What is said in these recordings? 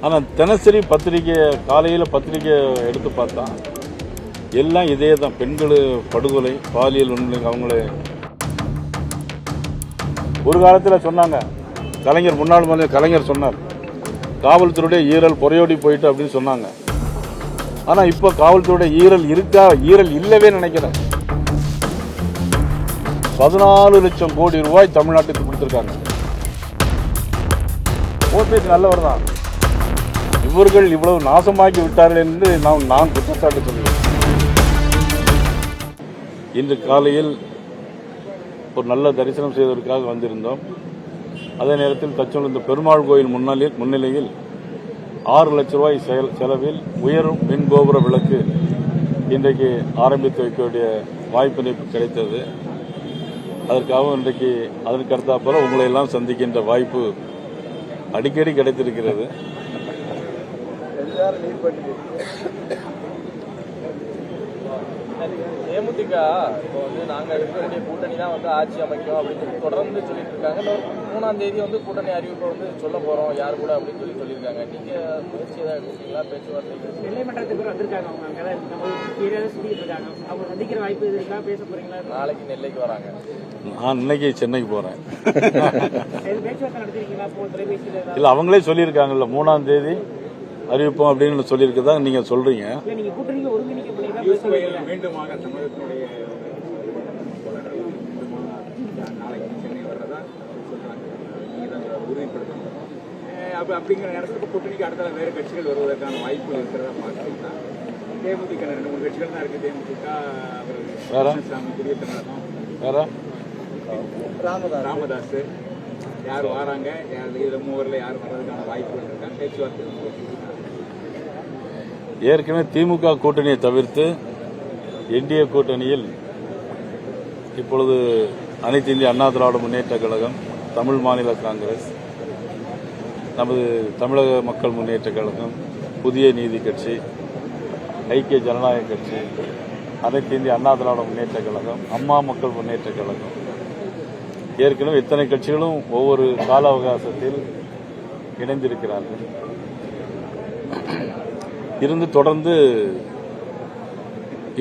ஆனால் தினசரி பத்திரிக்கை காலையில் பத்திரிக்கை எடுத்து பார்த்தா எல்லாம் இதே தான். பெண்கள் படுகொலை, பாலியல் வன்முறை. அவங்களே ஒரு காலத்தில் சொன்னாங்க, கலைஞர் முன்னாள் முதல்வர் கலைஞர் சொன்னார், காவல்துறையுடைய ஈரல் புறையோடி போயிட்டு அப்படின்னு சொன்னாங்க. ஆனால் இப்போ காவல்துறையுடைய ஈரல் இருக்கா? ஈரல் இல்லவே நினைக்கிறேன். 14 லட்சம் கோடி ரூபாய் தமிழ்நாட்டுக்கு கொடுத்துருக்காங்க. ஓபிஎஸ் நல்லவர் தான். இவர்கள் இவ்வளவு நாசமாக்கி விட்டார்கள் என்று நான் குற்றச்சாட்டு சொல்கிறேன். இன்று காலையில் ஒரு நல்ல தரிசனம் செய்வதற்காக வந்திருந்தோம். அதே நேரத்தில் தச்சோல் பெருமாள் கோயில் முன்னிலையில் 6 லட்சம் ரூபாய் செலவில் உயரும் மின் கோபுர விளக்கு இன்றைக்கு ஆரம்பித்து வைக்க வேண்டிய வாய்ப்பினை கிடைத்தது. அதற்காக இன்றைக்கு அதற்கு அடுத்தாற்போல உங்களை எல்லாம் சந்திக்கின்ற வாய்ப்பு அடிக்கடி கிடைத்திருக்கிறது. தேமுதிக இப்போ நாங்கள் இருக்க வேண்டிய கூட்டணி தான் ஆட்சி அமைக்கும் அப்படின்னு சொல்லி தொடர்ந்து சொல்லிட்டு இருக்காங்க. இன்னொரு 3ஆம் தேதி கூட்டணி அறிவிப்பை சொல்ல போறோம் யார் கூட அப்படின்னு சொல்லியிருக்காங்க. நீங்க முயற்சி ஏதாவது எடுத்துக்கீங்களா? பேச்சுவார்த்தை நெல்லைமன்றத்துக்கு வந்திருக்காங்க. அவங்க சந்திக்கிற வாய்ப்பு இருக்கா? பேச போறீங்களா? நாளைக்கு நெல்லைக்கு வராங்க. நான் இன்னைக்கு சென்னைக்கு போறேன். பேச்சுவார்த்தை நடத்திருக்கீங்களா? இல்ல, அவங்களே சொல்லியிருக்காங்கல்ல 3ஆம் தேதி அறிவிப்போம் அப்படின்னு சொல்லியிருக்கதா நீங்க சொல்றீங்க. மீண்டுமாக தமிழகத்தினுடைய உறுதிப்படுத்தணும் அப்படிங்கிற நேரத்துக்கு கூட்டணிக்கு அடுத்த வேறு கட்சிகள் வருவதற்கான வாய்ப்பு இருக்கிறதா பார்க்குறீங்களா? தேமுதிக 2-3 கட்சிகள் தான் இருக்கு. தேமுதிக, புதிய தமிழகம், ராமதாஸ் யார் வராங்க? இதுல 3 யார் வர்றதுக்கான வாய்ப்புகள் இருக்கா? பேச்சுவார்த்தை ஏற்கனவே திமுக கூட்டணியை தவிர்த்து என்டிஏ கூட்டணியில் இப்பொழுது அனைத்து இந்திய அண்ணா திராவிட முன்னேற்ற கழகம், தமிழ் மாநில காங்கிரஸ், நமது தமிழக மக்கள் முன்னேற்ற கழகம், புதிய நீதி கட்சி, ஐக்கிய ஜனநாயக கட்சி, அனைத்து இந்திய அண்ணா திராவிட முன்னேற்ற கழகம், அம்மா மக்கள் முன்னேற்ற கழகம், ஏற்கனவே இத்தனை கட்சிகளும் ஒவ்வொரு கால அவகாசத்தில் இணைந்திருக்கிறார்கள். இருந்து தொடர்ந்து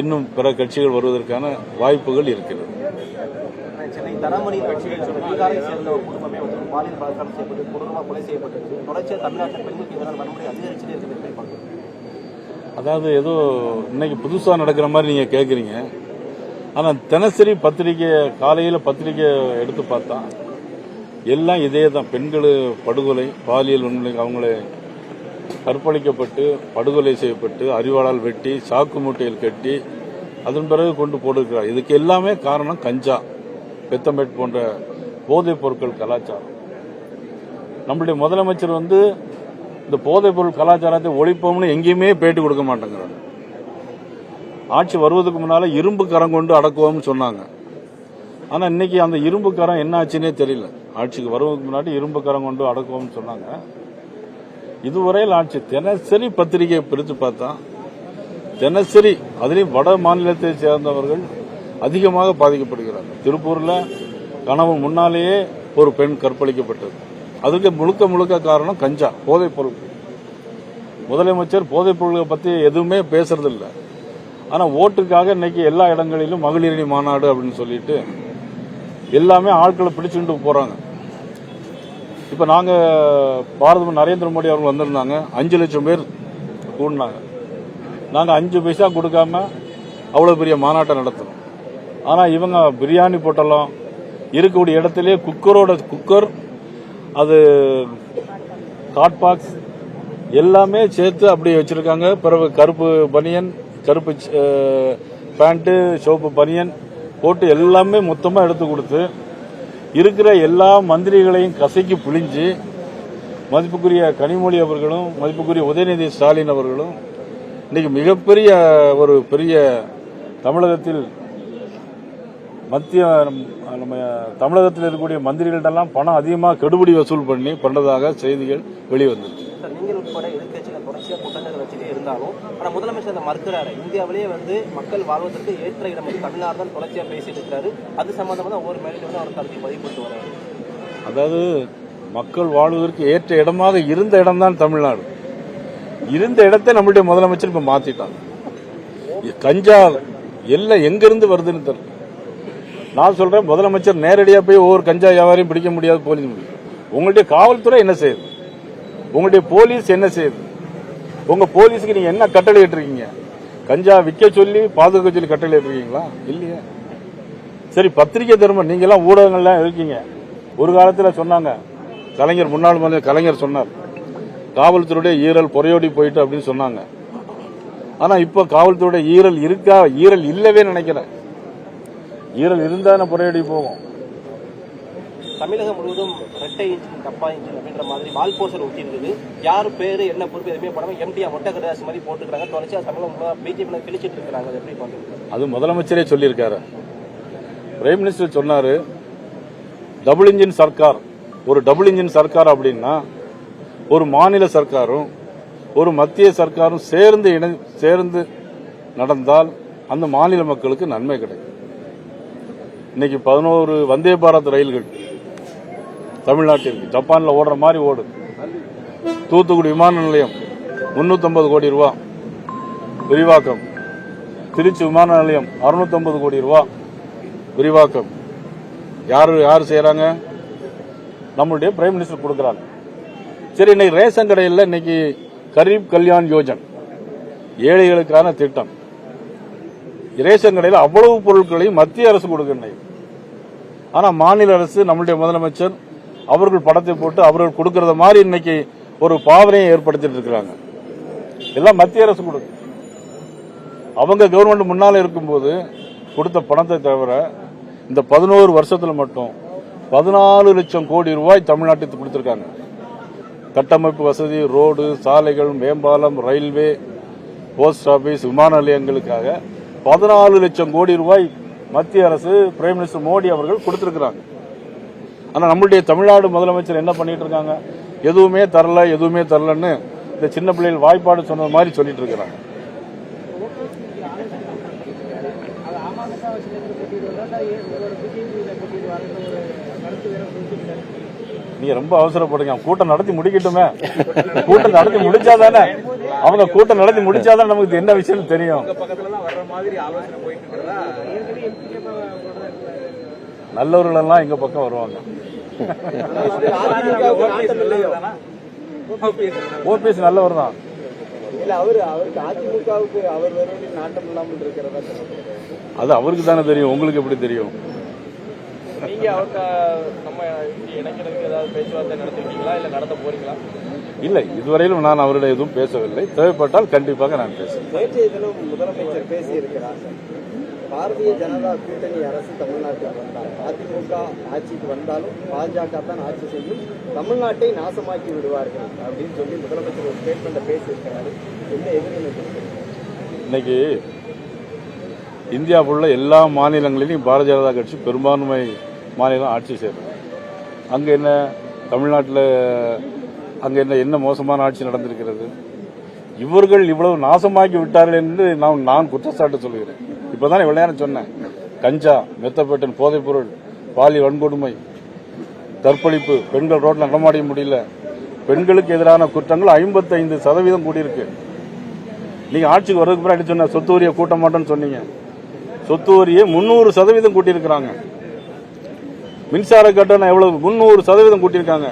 இன்னும் பிற கட்சிகள் வருவதற்கான வாய்ப்புகள் இருக்கிறது. சென்னை தரமணி கட்சிகள் பீகாரை சேர்ந்த ஒரு குடும்பமே பாலியல் பலாத்காரம் செய்யப்பட்டு கொடூரமாக கொலை செய்யப்பட்டது. தொடர்ச்சியாக தமிழ்நாட்டில் பெண்களுக்கு எதிரான வன்முறை அதிகரிச்சுட்டே இருக்கிறது. அதாவது ஏதோ இன்னைக்கு புதுசாக நடக்கிற மாதிரி நீங்க கேட்குறீங்க. ஆனால் தினசரி பத்திரிக்கை காலையில் பத்திரிக்கை எடுத்து பார்த்தா எல்லாம் இதே தான். பெண்கள் படுகொலை, பாலியல் வன்முறை, அவங்களே கற்பழிக்கப்பட்டு படுகொலை செய்யப்பட்டு அறிவாளால் வெட்டி சாக்கு மூட்டையில் கட்டி அதன் பிறகு கொண்டு போட்டிருக்கிறார். இதுக்கு எல்லாமே காரணம் கஞ்சா, பெத்தம்பேட் போன்ற போதைப் பொருட்கள் கலாச்சாரம். நம்முடைய முதலமைச்சர் இந்த போதைப் பொருள் கலாச்சாரத்தை ஒழிப்போம்னு எங்கேயுமே பேட்டி கொடுக்க மாட்டேங்கிறாங்க. ஆட்சி வருவதற்கு முன்னால இரும்பு கரம் கொண்டு அடக்குவோம்னு சொன்னாங்க. ஆனா இன்னைக்கு அந்த இரும்பு கரம் என்ன ஆச்சுன்னே தெரியல. ஆட்சிக்கு வருவதற்கு முன்னாடி இரும்பு கரம் கொண்டு அடக்குவோம்னு சொன்னாங்க. இதுவரையில் ஆட்சி தினசரி பத்திரிகையை பிரித்து பார்த்தா தினசரி அதிலையும் வட மாநிலத்தை சேர்ந்தவர்கள் அதிகமாக பாதிக்கப்படுகிறார்கள். திருப்பூர்ல கணவன் முன்னாலேயே ஒரு பெண் கற்பழிக்கப்பட்டது. அதுக்கு முழுக்க காரணம் கஞ்சா, போதைப் பொருள். முதலமைச்சர் போதைப் பொருள்களை பத்தி எதுவுமே பேசுறதில்லை. ஆனா ஓட்டுக்காக இன்னைக்கு எல்லா இடங்களிலும் மகளிரணி மாநாடு அப்படின்னு சொல்லிட்டு எல்லாமே ஆட்களை பிடிச்சுட்டு போறாங்க. இப்ப நாங்க பாரத நரேந்திர மோடி அவர்கள் வந்திருந்தாங்க. 5 லட்சம் பேர் கூடினாங்க. நாங்க 5 பைசா கொடுக்காம அவ்வளவு பெரிய மாநாட்டை நடத்தணும். ஆனா இவங்க பிரியாணி பொட்டலம் இருக்கக்கூடிய இடத்திலேயே குக்கர், அது ஹாட் பாக்ஸ் எல்லாமே சேர்த்து அப்படியே வச்சிருக்காங்க. பிறகு கருப்பு பனியன், கருப்பு பேண்ட், சிவப்பு பனியன் போட்டு எல்லாமே மொத்தமா எடுத்து கொடுத்து இருக்கிற எல்லா மந்திரிகளையும் கசைக்கு புழிஞ்சு மதிப்புக்குரிய கனிமொழி அவர்களும் மதிப்புக்குரிய உதயநிதி ஸ்டாலின் அவர்களும் இன்னைக்கு மிகப்பெரிய ஒரு பெரிய தமிழகத்தில் தமிழகத்தில் இருக்கக்கூடிய மந்திரிகளிடெல்லாம் பணம் அதிகமாக கெடுபிடி வசூல் பண்ணி பண்ணதாக செய்திகள் வெளிவந்தது. நீங்கள் உட்பட எதிர்கட்சிகள் தொடர்ச்சியாக கூட்டங்கள் வச்சுட்டே இருந்தாலும் ஆனால் முதலமைச்சர் அதை மறுக்கிறாரு. இந்தியாவிலேயே மக்கள் வாழ்வதற்கு ஏற்ற இடம் தமிழ்நாடு தான் தொடர்ச்சியாக பேசிட்டு இருக்கிறாரு. அது சம்பந்தமாக ஒவ்வொரு மேலும் அவர் கருத்தை பதிவுபட்டு வர்றாரு. அதாவது மக்கள் வாழ்வதற்கு ஏற்ற இடமாக இருந்த இடம்தான் தமிழ்நாடு. இருந்த இடத்தை நம்மளுடைய முதலமைச்சர் இப்ப மாத்திட்டாங்க. கஞ்சா எல்லாம் எங்கிருந்து வருதுன்னு தெரியல. நான் சொல்றேன், முதலமைச்சர் நேரடியா போய் ஒவ்வொரு கஞ்சா வியாபாரியும் பிடிக்க முடியாது. போலீஸ் உங்களுடைய காவல்துறை என்ன செய்யுது? உங்களுடைய போலீஸ் என்ன செய்யுது? உங்க போலீஸுக்கு நீங்க என்ன கட்டளை இருக்கீங்க? கஞ்சா விற்க சொல்லி பாதுகாக்க சொல்லி கட்டளை இருக்கீங்களா? இல்லையா? சரி, பத்திரிகை தர்மம் நீங்க எல்லாம் ஊடகங்கள்லாம் இருக்கீங்க. ஒரு காலத்துல சொன்னாங்க, கலைஞர், முன்னாள் முதலமைச்சர் கலைஞர் சொன்னார், காவல்துறையுடைய ஈரல் பொறையோடி போயிட்டு அப்படின்னு சொன்னாங்க. ஆனா இப்ப காவல்துறையுடைய ஈரல் இருக்கா? ஈரல் இல்லவே நினைக்கிறேன். ஈரல் இருந்தா பொறையோடி போகும். தமிழகம் முழுவதும் ரெட்டை இன்ஜின் டப்பா இன்ஜின் அப்படின்ற மாதிரி வால் போஸ்டர் ஒட்டி இருக்குது. யார் பேரு என்ன பொறுப்பு எதுவுமே போடாம எம்டியா மொட்டை கடைசி மாதிரி போட்டுக்கிறாங்க. தொடர்ச்சியா தமிழகம் பிஜேபி கிழிச்சிட்டு இருக்காங்க. எப்படி பாக்குறீங்க? அது முதலமைச்சரே சொல்லியிருக்காரு. பிரைம் மினிஸ்டர் சொன்னாரு, டபுள் இன்ஜின் சர்க்கார். ஒரு டபுள் இன்ஜின் சர்க்கார் அப்படின்னா ஒரு மாநில சர்க்காரும் ஒரு மத்திய சர்க்காரும் சேர்ந்து நடந்தால் அந்த மாநில மக்களுக்கு நன்மை கிடைக்கும். இன்னைக்கு 11 வந்தே பாரத் ரயில்கள் தமிழ்நாட்டிற்கு ஜப்பான்ல ஓடுற மாதிரி ஓடுது. தூத்துக்குடி விமான நிலையம் 350 கோடி ரூபாய் விரிவாக்கம். திருச்சி விமான நிலையம் 650 கோடி ரூபாய் விரிவாக்கம். யாரு செய்யறாங்க? நம்மளுடைய பிரைம் மினிஸ்டர் கொடுக்கறாங்க. சரி, இன்னைக்கு ரேஷன் கடையில் இன்னைக்கு கரீப் கல்யாண் யோஜன் ஏழைகளுக்கான திட்டம். ரேஷன் கடையில் அவ்வளவு பொருட்களையும் மத்திய அரசு கொடுக்கின்றன. ஆனா மாநில அரசு, நம்மளுடைய முதலமைச்சர் அவர்கள் படத்தை போட்டு அவர்கள் கொடுக்கறத மாதிரி இன்னைக்கு ஒரு பாவனையை ஏற்படுத்திட்டு இருக்கிறாங்க. எல்லாம் மத்திய அரசு கொடுக்கு. அவங்க கவர்மெண்ட் முன்னால இருக்கும்போது கொடுத்த பணத்தை தவிர இந்த 11 வருஷத்துல மட்டும் 14 லட்சம் கோடி ரூபாய் தமிழ்நாட்டுக்கு கொடுத்திருக்காங்க. கட்டமைப்பு வசதி, ரோடு, சாலைகள், மேம்பாலம், ரயில்வே, போஸ்ட் ஆபீஸ், விமான நிலையங்களுக்காக 14 லட்சம் கோடி ரூபாய் மத்திய அரசு, பிரைம் மினிஸ்டர் மோடி அவர்கள் கொடுத்திருக்கிறாங்க. ஆனா நம்மளுடைய தமிழ்நாடு முதலமைச்சர் என்ன பண்ணிட்டு இருக்காங்க? எதுவுமே தரலன்னு இந்த சின்ன பிள்ளைகள் வாய்ப்பாடு சொன்ன மாதிரி சொல்லிட்டு இருக்கிறாங்க. நீங்க ரொம்ப அவசரப்படுங்க. கூட்டம் நடத்தி முடிக்கட்டுமே. கூட்டம் நடத்தி முடிச்சாதானே நமக்கு என்ன விஷயம் தெரியும். நல்லவர்கள் எல்லாம் எங்க பக்கம் வருவாங்க. ஓபிஎஸ் நல்லவர் தான். அது அவருக்கு தானே தெரியும், உங்களுக்கு எப்படி தெரியும்? நீங்க அவருக்கு நம்ம இணைக்கிறதுக்கு ஏதாவது பேச்சுவார்த்தை நடத்திருக்கீங்களா, இல்ல நடத்த போறீங்களா? இல்ல, இதுவரையிலும் நான் அவரிடம் எதுவும் பேசவில்லை. தேவைப்பட்டால் கண்டிப்பாக நான் பேசுவேன். நேற்றைய தினம் முதலமைச்சர் பேசியிருக்கிறார், பாரதிய ஜனதா கூட்டணி அரசு தமிழ்நாட்டுக்கு வந்தால், அதிமுக ஆட்சிக்கு வந்தாலும் பாஜக தான் ஆட்சி செய்யும், தமிழ்நாட்டை நாசமாக்கி விடுவார்கள் அப்படின்னு சொல்லி முதலமைச்சர் ஒரு ஸ்டேட்மெண்ட்டை பேசியிருக்கிறாரு. என்ன எதிர்ப்பு? இன்னைக்கு இந்தியா ஃபுல்லா எல்லா மாநிலங்களிலும் பாரதிய ஜனதா கட்சி பெரும்பான்மை மாநிலம் ஆட்சி செய்யறது. அங்க என்ன தமிழ்நாட்டில் அங்க என்ன மோசமான ஆட்சி நடந்திருக்கிறது? இவர்கள் இவ்வளவு நாசமாக்கி விட்டார்கள் என்று நான் குற்றச்சாட்டு சொல்கிறேன். இப்பதான் இவ்வளவு நேரம் சொன்னேன், கஞ்சா, மெத்தப்பேட்டன், போதைப் பொருள், பாலியல் வன்கொடுமை, கற்பழிப்பு, பெண்கள் ரோட்ல நடமாட முடியல, பெண்களுக்கு எதிரான குற்றங்கள் 55% கூடியிருக்கு. நீங்க ஆட்சிக்கு வர்றதுக்கு பிறகு சொன்ன சொத்து வரியை கூட்ட மாட்டோம்னு சொன்னீங்க. சொத்து வரியை 300% கூட்டியிருக்கிறாங்க. மின்சார கட்டணம் எவ்வளவு? 300% கூட்டியிருக்காங்க.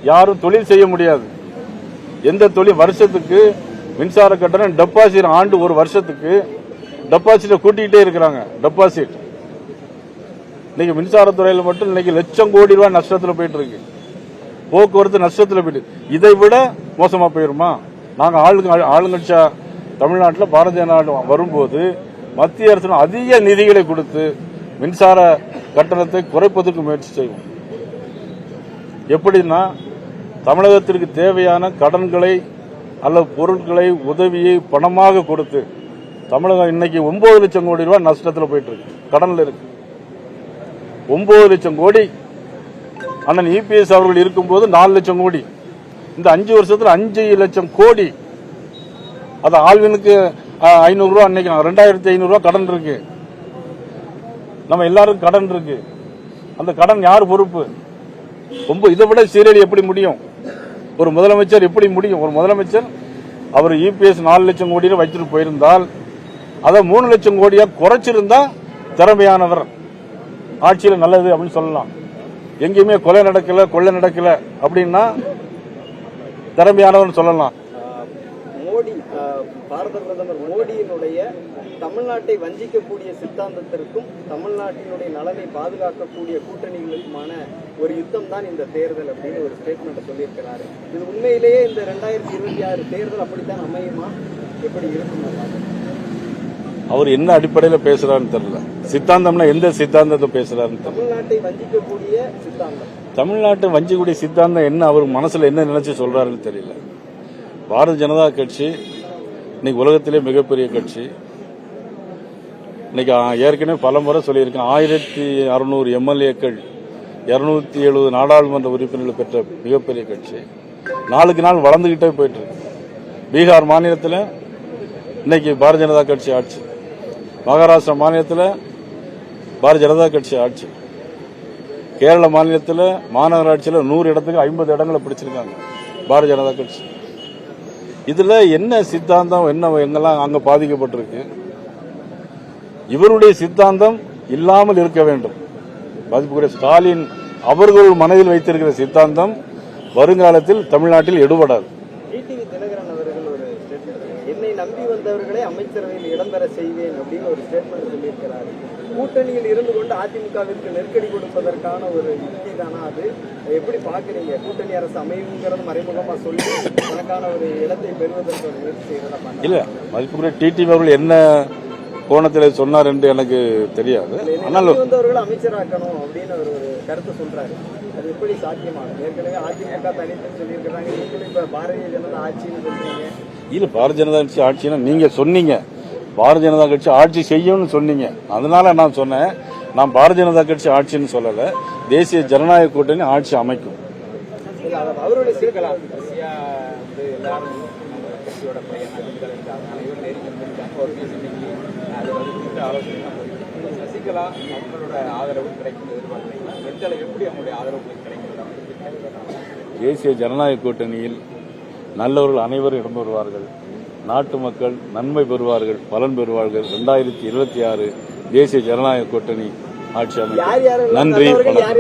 யாரும் தொழில் செய்ய முடியாது. எந்த தொழில்? வருஷத்துக்கு மின்சார கட்டணம் டெபாசிட், ஆண்டு ஒரு வருஷத்துக்கு டெபாசிட் கூட்டிக்கிட்டே இருக்கிறாங்க. டெபாசிட் இன்னைக்கு மின்சாரத்துறையில் மட்டும் இன்னைக்கு லட்சம் கோடி ரூபாய் நஷ்டத்தில் போயிட்டு இருக்கு. போக்குவரத்து நஷ்டத்தில் போயிட்டு, இதை விட மோசமா போயிருமா? நாங்க ஆளுங்கட்சியா தமிழ்நாட்டில் பாரதிய ஜனதா வரும்போது மத்திய அரசு அதிக நிதிகளை கொடுத்து மின்சார கட்டணத்தை குறைப்பதற்கு முயற்சி செய்வோம். எப்படின்னா, தமிழகத்திற்கு தேவையான கடன்களை அல்லது பொருட்களை, உதவியை பணமாக கொடுத்து தமிழகம் இன்னைக்கு 9 லட்சம் கோடி ரூபாய் நஷ்டத்தில் போயிட்டு இருக்கு, கடன்ல இருக்கு. 9 லட்சம் கோடி அண்ணன் இபிஎஸ் அவர்கள் இருக்கும்போது 4 லட்சம் கோடி. இந்த 5 வருஷத்துல 5 லட்சம் கோடி. அது ஆள்வனுக்கு 500 ரூபாய், அன்னைக்கு 2500 ரூபாய் கடன் இருக்கு. நம்ம எல்லாருக்கும் கடன் இருக்கு. அந்த கடன் யார் பொறுப்பு? ரொம்ப இதை விட சீரடி எப்படி முடியும்? ஒரு முதலமைச்சர் எப்படி முடியும்? ஒரு முதலமைச்சர் அவர் இபிஎஸ் 4 லட்சம் கோடியை வைத்துட்டு போயிருந்தால் அதை 3 லட்சம் கோடியா குறைச்சிருந்தா திறமையானவர், ஆட்சியில் நல்லது அப்படின்னு சொல்லலாம். எங்கேயுமே கொலை நடக்கல, கொள்ளை நடக்கல அப்படின்னா திறமையானவர் சொல்லலாம். மோடி, பாரத பிரதமர் மோடியினுடைய தமிழ்நாட்டை வஞ்சிக்கக்கூடிய சித்தாந்தத்திற்கும் தமிழ்நாட்டினுடைய நலனை பாதுகாக்கக்கூடிய கூட்டணிகளுக்குமான ஒரு யுத்தம் தான் இந்த தேர்தல் அப்படின்னு ஒரு ஸ்டேட்மெண்ட் சொல்லியிருக்கிறாரு. இது உண்மையிலேயே இந்த 2026 தேர்தல் அப்படித்தான் அமையுமா, எப்படி இருக்கும்? அவர் என்ன அடிப்படையில் பேசுறாருன்னு தெரியல. சித்தாந்தம்னா எந்த சித்தாந்தத்தை பேசுறாருன்னு தெரியல. தமிழ்நாட்டை வஞ்சிக்கக்கூடிய சித்தாந்தம், தமிழ்நாட்டை வஞ்சிக்கக்கூடிய சித்தாந்தம் என்ன, அவர் மனசுல என்ன நினைச்சு சொல்றாருன்னு தெரியல. பாரதிய ஜனதா கட்சி இன்னைக்கு உலகத்திலே மிகப்பெரிய கட்சி. இன்னைக்கு ஏற்கனவே பல முறை சொல்லியிருக்கேன், 1600 எம்எல்ஏக்கள், 270 நாடாளுமன்ற உறுப்பினர்கள் பெற்ற மிகப்பெரிய கட்சி. நாளுக்கு நாள் வளர்ந்துகிட்டே போயிட்டு இருக்கு. பீகார் மாநிலத்தில் இன்னைக்கு பாரதிய ஜனதா கட்சி ஆட்சி, மகாராஷ்டிரா மாநிலத்தில் பாரதிய ஜனதா கட்சி ஆட்சி, கேரள மாநிலத்தில் மாநகராட்சியில் 100 இடத்துக்கு 50 இடங்களை பிடிச்சிருக்காங்க பாரதிய ஜனதா கட்சி. இதுல என்ன சித்தாந்தம், என்ன எங்கெல்லாம் அங்க பாதிக்கப்பட்டிருக்கு? இவருடைய சித்தாந்தம் இல்லாமல் இருக்க வேண்டும். பாதிப்புக்குரிய ஸ்டாலின் அவர்கள் மனதில் வைத்திருக்கிற சித்தாந்தம் வருங்காலத்தில் தமிழ்நாட்டில் எடுபடாது. டிடிவி தினகரன் அவர்கள் ஒரு ஸ்டேட்மெண்ட், என்னை நம்பி வந்தவர்களை அமைச்சரவையில் இடம்பெற செய்வேன் அப்படின்னு ஒரு ஸ்டேட்மெண்ட் சொல்லியிருக்கிறார். கூட்டணியில் இருந்து கொண்டு அதிமுகவிற்கு நெருக்கடி கொடுப்பதற்கான ஒரு யுக்தி தானா அது? எப்படி பாக்குறீங்க? கூட்டணி அரசு அமையுங்கிறது மறைமுகமா சொல்லி தனக்கான ஒரு இடத்தை பெறுவதற்கு ஒரு முயற்சி செய்யறதா? இல்ல, மதிப்புக்குரிய டிடிவி அவர்கள் என்ன கோணத்தில் சொன்னார் என்று எனக்கு தெரியாது. ஆனால் வந்தவர்களை அமைச்சராக்கணும் அப்படின்னு ஒரு கருத்தை சொல்றாரு. அது எப்படி சாத்தியமாகும்? ஏற்கனவே அதிமுக தனித்து சொல்லியிருக்கிறாங்க, நீங்களும் இப்ப பாரதிய ஜனதா ஆட்சின்னு சொல்றீங்க. இல்ல, பாரதிய ஜனதா கட்சி ஆட்சினா நீங்க சொன்னீங்க, பாரதிய ஜனதா கட்சி ஆட்சி செய்யும்னு சொன்னீங்க. அதனால நான் சொன்னேன், நான் பாரதிய ஜனதா கட்சி ஆட்சின்னு சொல்லல, தேசிய ஜனநாயக கூட்டணி ஆட்சி அமைக்கும். அவருடைய சசிகலா வந்து எல்லாரும் கட்சியோட பையன் அனைவரும் நெருங்கி ஒரு பேசிட்டு அது வந்து ஆலோசனை சசிகலா அவங்களோட ஆதரவு கிடைக்கும் எதிர்பார்க்கிறீங்களா? எந்த அளவு எப்படி அவங்களுடைய ஆதரவு கிடைக்கும்? தேசிய ஜனநாயக கூட்டணியில் நல்லவர்கள் அனைவரும் இடம் பெறுவார்கள், நாட்டு மக்கள் நன்மை பெறுவார்கள், பலன் பெறுவார்கள். 2026 தேசிய ஜனநாயக கூட்டணி ஆட்சி அமைக்கும். நன்றி, வணக்கம்.